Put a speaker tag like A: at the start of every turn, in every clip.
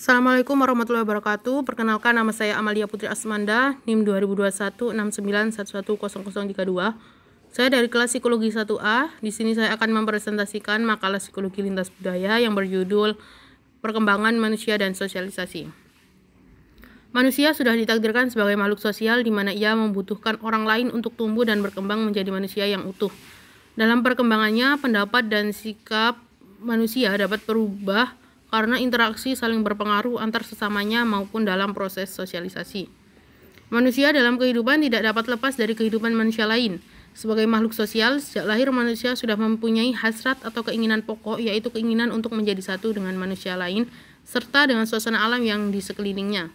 A: Assalamualaikum warahmatullahi wabarakatuh. Perkenalkan, nama saya Amalia Putri Asmanda, NIM 202169110032. Saya dari kelas Psikologi 1A. Di sini saya akan mempresentasikan makalah Psikologi Lintas Budaya yang berjudul Perkembangan Manusia dan Sosialisasi. Manusia sudah ditakdirkan sebagai makhluk sosial di mana ia membutuhkan orang lain untuk tumbuh dan berkembang menjadi manusia yang utuh. Dalam perkembangannya, pendapat dan sikap manusia dapat berubah karena interaksi saling berpengaruh antar sesamanya maupun dalam proses sosialisasi. Manusia dalam kehidupan tidak dapat lepas dari kehidupan manusia lain. Sebagai makhluk sosial, sejak lahir manusia sudah mempunyai hasrat atau keinginan pokok, yaitu keinginan untuk menjadi satu dengan manusia lain, serta dengan suasana alam yang di sekelilingnya.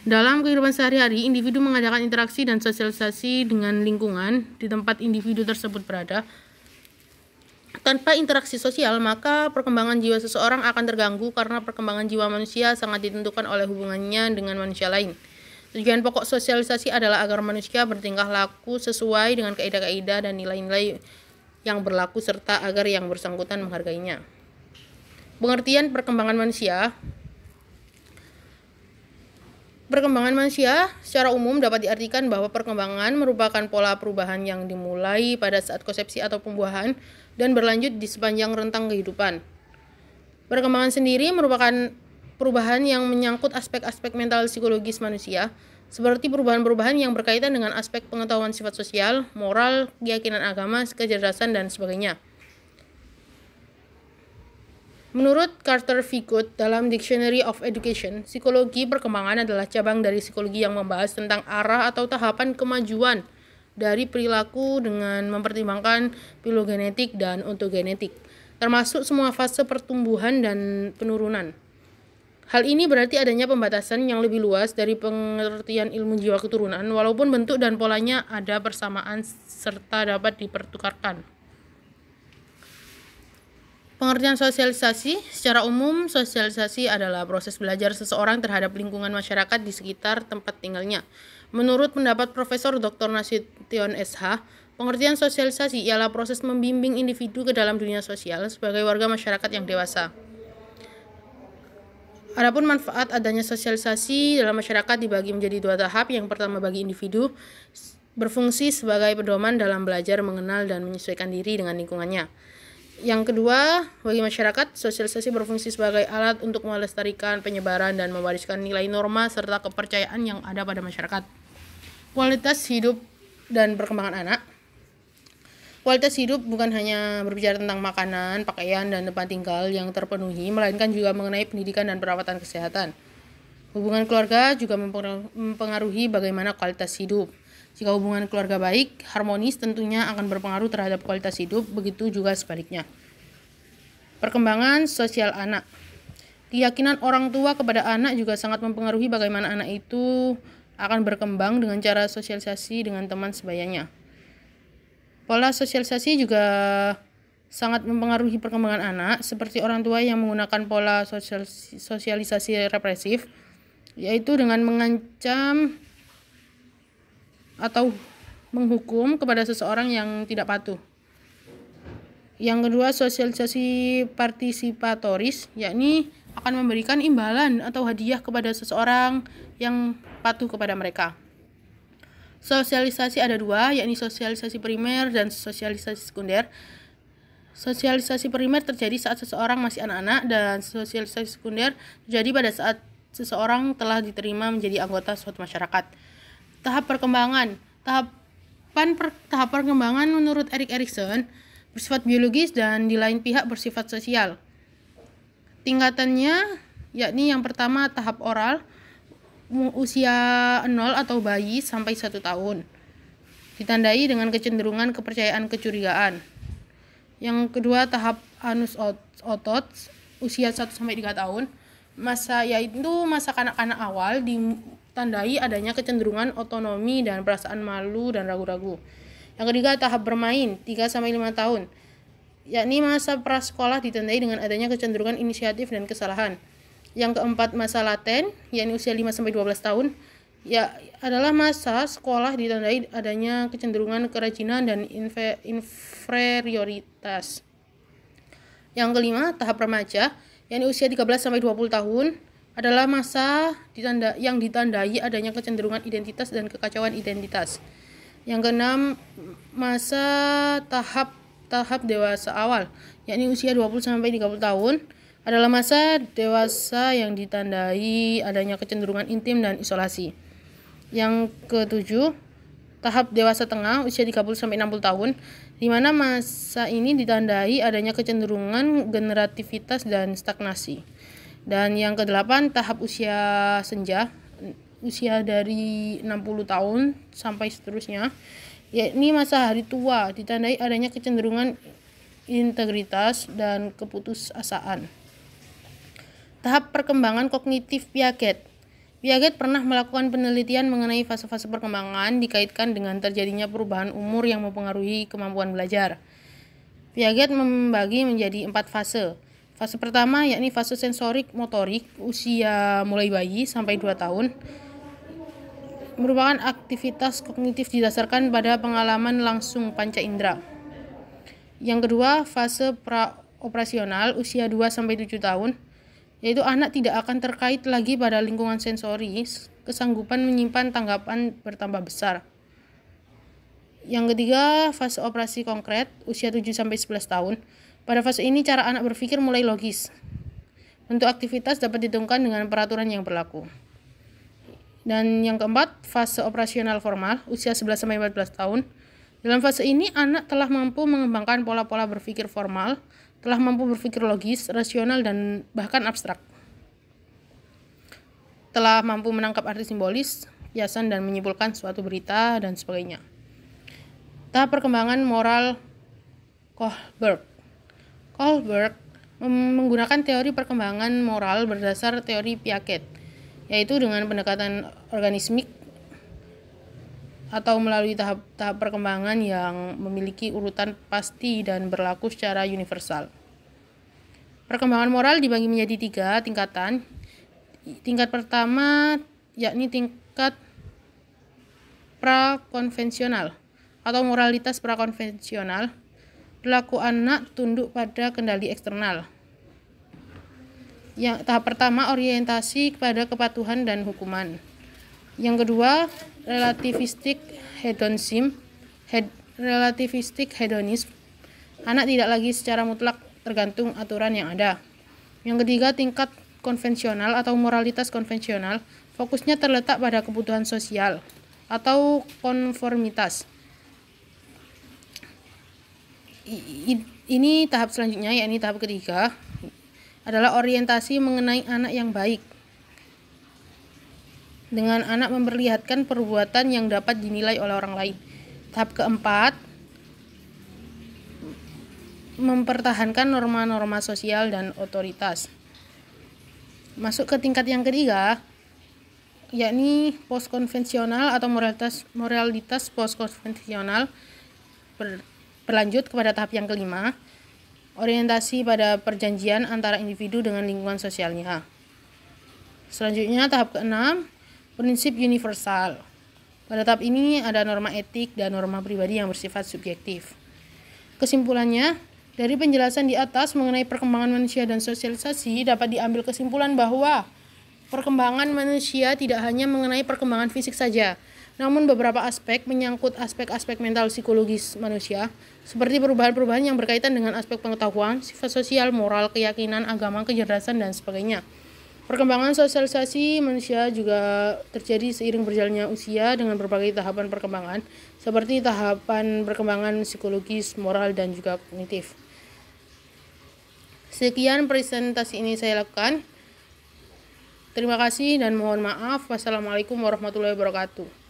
A: Dalam kehidupan sehari-hari, individu mengadakan interaksi dan sosialisasi dengan lingkungan di tempat individu tersebut berada. Tanpa interaksi sosial, maka perkembangan jiwa seseorang akan terganggu karena perkembangan jiwa manusia sangat ditentukan oleh hubungannya dengan manusia lain. Tujuan pokok sosialisasi adalah agar manusia bertingkah laku sesuai dengan kaidah-kaidah dan nilai-nilai yang berlaku serta agar yang bersangkutan menghargainya. Pengertian perkembangan manusia. Perkembangan manusia secara umum dapat diartikan bahwa perkembangan merupakan pola perubahan yang dimulai pada saat konsepsi atau pembuahan dan berlanjut di sepanjang rentang kehidupan. Perkembangan sendiri merupakan perubahan yang menyangkut aspek-aspek mental psikologis manusia, seperti perubahan-perubahan yang berkaitan dengan aspek pengetahuan sifat sosial, moral, keyakinan agama, kecerdasan, dan sebagainya. Menurut Carter V. Good dalam Dictionary of Education, psikologi perkembangan adalah cabang dari psikologi yang membahas tentang arah atau tahapan kemajuan dari perilaku dengan mempertimbangkan filogenetik dan ontogenetik, termasuk semua fase pertumbuhan dan penurunan. Hal ini berarti adanya pembatasan yang lebih luas dari pengertian ilmu jiwa keturunan, walaupun bentuk dan polanya ada persamaan serta dapat dipertukarkan. Pengertian sosialisasi. Secara umum, sosialisasi adalah proses belajar seseorang terhadap lingkungan masyarakat di sekitar tempat tinggalnya. Menurut pendapat Profesor Dr. Nasution SH, pengertian sosialisasi ialah proses membimbing individu ke dalam dunia sosial sebagai warga masyarakat yang dewasa. Adapun manfaat adanya sosialisasi dalam masyarakat dibagi menjadi dua tahap. Yang pertama, bagi individu, berfungsi sebagai pedoman dalam belajar, mengenal, dan menyesuaikan diri dengan lingkungannya. Yang kedua, bagi masyarakat, sosialisasi berfungsi sebagai alat untuk melestarikan, penyebaran, dan mewariskan nilai norma serta kepercayaan yang ada pada masyarakat. Kualitas hidup dan perkembangan anak. Kualitas hidup bukan hanya berbicara tentang makanan, pakaian, dan tempat tinggal yang terpenuhi, melainkan juga mengenai pendidikan dan perawatan kesehatan. Hubungan keluarga juga mempengaruhi bagaimana kualitas hidup. Jika hubungan keluarga baik, harmonis, tentunya akan berpengaruh terhadap kualitas hidup, begitu juga sebaliknya. Perkembangan sosial anak. Keyakinan orang tua kepada anak juga sangat mempengaruhi bagaimana anak itu akan berkembang dengan cara sosialisasi dengan teman sebayanya. Pola sosialisasi juga sangat mempengaruhi perkembangan anak, seperti orang tua yang menggunakan pola sosialisasi represif, yaitu dengan mengancam atau menghukum kepada seseorang yang tidak patuh. Yang kedua, sosialisasi partisipatoris, yakni akan memberikan imbalan atau hadiah kepada seseorang yang patuh kepada mereka. Sosialisasi ada dua, yakni sosialisasi primer dan sosialisasi sekunder. Sosialisasi primer terjadi saat seseorang masih anak-anak, dan sosialisasi sekunder terjadi pada saat seseorang telah diterima menjadi anggota suatu masyarakat. Tahap perkembangan. Tahap perkembangan menurut Erik Erikson bersifat biologis dan di lain pihak bersifat sosial. Tingkatannya yakni yang pertama tahap oral, usia 0 atau bayi sampai 1 tahun. Ditandai dengan kecenderungan kepercayaan kecurigaan. Yang kedua tahap anus otot, usia 1 sampai 3 tahun. Yaitu masa kanak-kanak awal ditandai adanya kecenderungan otonomi dan perasaan malu dan ragu-ragu. Yang ketiga tahap bermain 3 sampai 5 tahun. Yakni masa prasekolah ditandai dengan adanya kecenderungan inisiatif dan kesalahan. Yang keempat masa laten, yakni usia 5 sampai 12 tahun. Ya, adalah masa sekolah ditandai adanya kecenderungan kerajinan dan inferioritas. Yang kelima tahap remaja, yakni usia 13-20 tahun, adalah masa yang ditandai adanya kecenderungan identitas dan kekacauan identitas. Yang keenam, masa tahap dewasa awal, yakni usia 20-30 tahun, adalah masa dewasa yang ditandai adanya kecenderungan intim dan isolasi. Yang ketujuh, tahap dewasa tengah, usia 30-60 tahun, di mana masa ini ditandai adanya kecenderungan generativitas dan stagnasi. Dan yang kedelapan, tahap usia senja, usia dari 60 tahun sampai seterusnya, yakni masa hari tua, ditandai adanya kecenderungan integritas dan keputusasaan. Tahap perkembangan kognitif Piaget. Piaget pernah melakukan penelitian mengenai fase-fase perkembangan dikaitkan dengan terjadinya perubahan umur yang mempengaruhi kemampuan belajar. Piaget membagi menjadi 4 fase. Fase pertama yakni fase sensorik motorik, usia mulai bayi sampai 2 tahun, merupakan aktivitas kognitif didasarkan pada pengalaman langsung panca indera. Yang kedua, fase pra-operasional, usia 2-7 tahun, yaitu anak tidak akan terkait lagi pada lingkungan sensoris, kesanggupan menyimpan tanggapan bertambah besar. Yang ketiga, fase operasi konkret, usia 7-11 tahun. Pada fase ini cara anak berpikir mulai logis. Bentuk aktivitas dapat ditentukan dengan peraturan yang berlaku. Dan yang keempat, fase operasional formal, usia 11-14 tahun. Dalam fase ini anak telah mampu mengembangkan pola-pola berpikir formal, telah mampu berpikir logis, rasional, dan bahkan abstrak. Telah mampu menangkap arti simbolis, kiasan, dan menyimpulkan suatu berita, dan sebagainya. Tahap perkembangan moral Kohlberg menggunakan teori perkembangan moral berdasar teori Piaget, yaitu dengan pendekatan organismik atau melalui tahap-tahap perkembangan yang memiliki urutan pasti dan berlaku secara universal. Perkembangan moral dibagi menjadi 3 tingkatan. Tingkat pertama yakni tingkat prakonvensional atau moralitas prakonvensional. Perilaku anak tunduk pada kendali eksternal. Tahap pertama orientasi kepada kepatuhan dan hukuman. Yang kedua, relativistik hedonisme. Anak tidak lagi secara mutlak tergantung aturan yang ada. Yang ketiga, tingkat konvensional atau moralitas konvensional. Fokusnya terletak pada kebutuhan sosial atau konformitas. Ini tahap selanjutnya, yakni tahap ketiga, adalah orientasi mengenai anak yang baik. Dengan anak memperlihatkan perbuatan yang dapat dinilai oleh orang lain. Tahap keempat, mempertahankan norma-norma sosial dan otoritas. Masuk ke tingkat yang ketiga, yakni postkonvensional atau moralitas postkonvensional. Berlanjut kepada tahap yang kelima, orientasi pada perjanjian antara individu dengan lingkungan sosialnya. Selanjutnya tahap keenam, prinsip universal. Pada tahap ini ada norma etik dan norma pribadi yang bersifat subjektif. Kesimpulannya, dari penjelasan di atas mengenai perkembangan manusia dan sosialisasi dapat diambil kesimpulan bahwa perkembangan manusia tidak hanya mengenai perkembangan fisik saja, namun beberapa aspek menyangkut aspek-aspek mental psikologis manusia, seperti perubahan-perubahan yang berkaitan dengan aspek pengetahuan, sifat sosial, moral, keyakinan, agama, kecerdasan, dan sebagainya. Perkembangan sosialisasi manusia juga terjadi seiring berjalannya usia dengan berbagai tahapan perkembangan, seperti tahapan perkembangan psikologis, moral, dan juga kognitif. Sekian presentasi ini saya lakukan. Terima kasih dan mohon maaf. Wassalamualaikum warahmatullahi wabarakatuh.